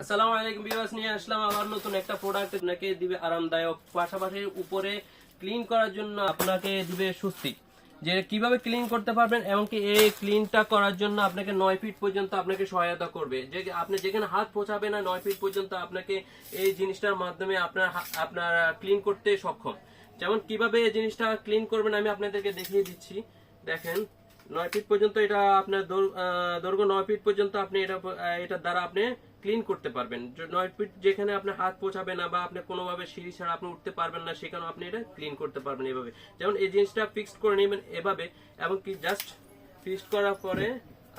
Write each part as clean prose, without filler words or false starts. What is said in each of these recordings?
আসসালামু আলাইকুম ভিউয়ার্স, নিয়ে আসলাম আবার নতুন একটা প্রোডাক্ট। আপনাকে দিবে আরামদায়ক, পাশাপাশি উপরে ক্লিন করার জন্য আপনাকে দিবে স্বস্তি, যে কিভাবে ক্লিন করতে পারবেন। এমনকি এই ক্লিনটা করার জন্য আপনাকে 9 ফিট পর্যন্ত আপনাকে সহায়তা করবে। যে আপনি যেখানে হাত পৌঁছাবে না 9 ফিট পর্যন্ত আপনাকে এই জিনিসটার মাধ্যমে আপনার ক্লিন করতে সক্ষম। যেমন কিভাবে এই জিনিসটা ক্লিন করবেন আমি আপনাদেরকে দেখিয়ে দিচ্ছি। দেখেন, 9 ফিট পর্যন্ত এটা আপনার দৈর্ঘ্য 9 ফিট পর্যন্ত আপনি এটার দ্বারা আপনি ক্লিন করতে পারবেন। 9 ফিট যেখানে আপনার হাত পৌঁছাবে না বা আপনি কোনোভাবে সিঁড়ি ছাড়া আপনি উঠতে পারবেন না, সেখানে আপনি এটা ক্লিন করতে পারবেন এভাবে। যেমন এই জিনিসটা ফিক্সড করে নেবেন এভাবে, এবং কি জাস্ট ফিক্সড করার পরে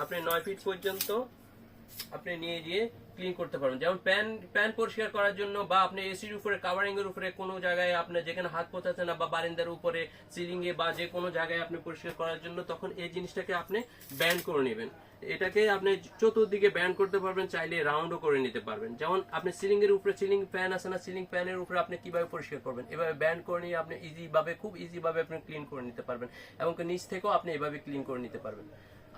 আপনি 9 ফিট পর্যন্ত আপনি নিয়ে গিয়ে ক্লিন করতে পারবেন। যেমন প্যান পরিষ্কার করার জন্য, বা আপনি এসির উপরে কাভারিং এর উপরে কোনো জায়গায় আপনি যেখানে হাত পৌঁছাচ্ছে না, বা বারান্দার উপরে সিলিং এ বা যে কোনো জায়গায় আপনি পরিষ্কার করার জন্য, তখন এই জিনিসটাকে আপনি ব্যান্ড করে নেবেন। এটাকে আপনি চতুর্দিকে ব্যান্ড করতে পারবেন, চাইলে রাউন্ডও করে নিতে পারবেন। যেমন আপনি সিলিং এর উপরে সিলিং ফ্যান আছে না, সিলিং ফ্যানের উপরে আপনি কিভাবে পরিষ্কার করবেন, এভাবে ব্যান্ড করে নিয়ে আপনি খুব ইজি ভাবে আপনি ক্লিন করে নিতে পারবেন। এবং নিচ থেকেও আপনি এভাবে ক্লিন করে নিতে পারবেন।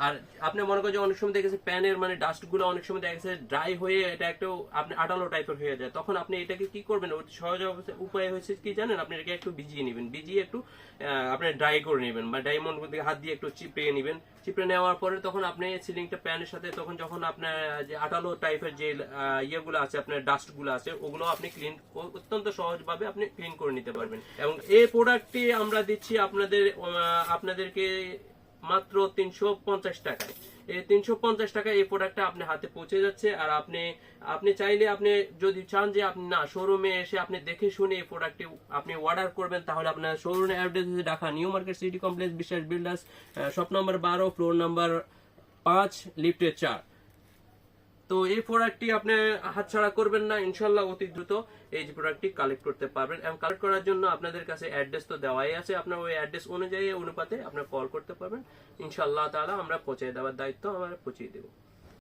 আর আপনি মনে করেন যে অনেক সময় দেখেছেন প্যানের ডাস্ট গুলো অনেক সময় দেখা যাচ্ছে ড্রাই হয়ে এটা একটু আপনি আঠালো টাইপের হয়ে যায়, তখন আপনি এটাকে কি করবেন, সহজ উপায় হয়েছে কি জানেন, আপনি এটাকে একটু ভিজিয়ে নেবেন, ভিজিয়ে একটু আপনি ড্রাই করে নেবেন, বা ডায়মন্ড হাত দিয়ে একটু চিপড়ে নেবেন। চিপড়ে নেওয়ার পরে তখন আপনি সিলিংটা প্যানের সাথে যখন আপনার যে আঠালো টাইপের যে ইয়েগুলো আছে, আপনার ডাস্ট গুলো আছে, ওগুলো আপনি ক্লিন অত্যন্ত সহজভাবে আপনি ক্লিন করে নিতে পারবেন। এবং এই প্রোডাক্টটি আমরা দিচ্ছি আপনাদেরকে মাত্র 350 টাকায়। এই 350 টাকায় এই প্রোডাক্টটা আপনার হাতে পৌঁছে যাচ্ছে। আর আপনি চাইলে, আপনি যদি চান যে আপনি না শোরুমে এসে আপনি দেখে শুনে এই প্রোডাক্টটি আপনি অর্ডার করবেন, তাহলে আপনার শোরুমের অ্যাড্রেস হচ্ছে Dhaka new market city complex, Biswas builders, shop number 12, floor number 5, লিফটের 4। তো এই প্রোডাক্টটি আপনি হাতছাড়া করবেন না, ইনশাল্লাহ অতি দ্রুত এই প্রোডাক্টটি কালেক্ট করতে পারবেন। এবং কালেক্ট করার জন্য আপনাদের কাছে অ্যাড্রেস তো দেওয়াই আছে, আপনার ওই অ্যাড্রেস অনুযায়ী অনুপাতে আপনার কল করতে পারবেন। ইনশাল্লাহ তাআলা আমরা পৌঁছে দেওয়ার দায়িত্ব আমরা পৌঁছে দেব।